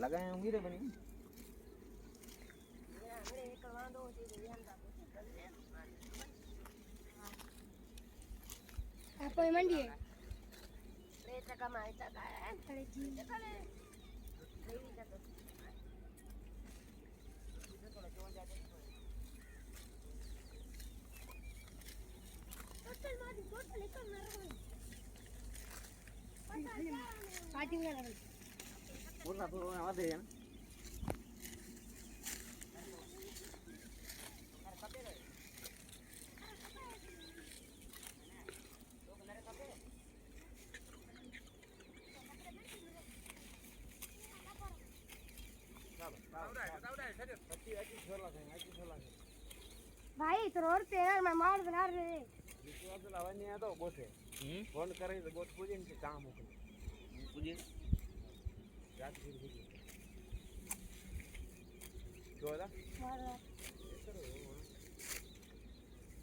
लगाए होंगी रे बनी आपको मंडी है पूरा तो आवाज है ना भाई तो रोड पे यार मैं मार बना रहे तो बोट है फोन करे तो बोट पूजे इनके काम हो पूजे रात फिर पूजे क्यों था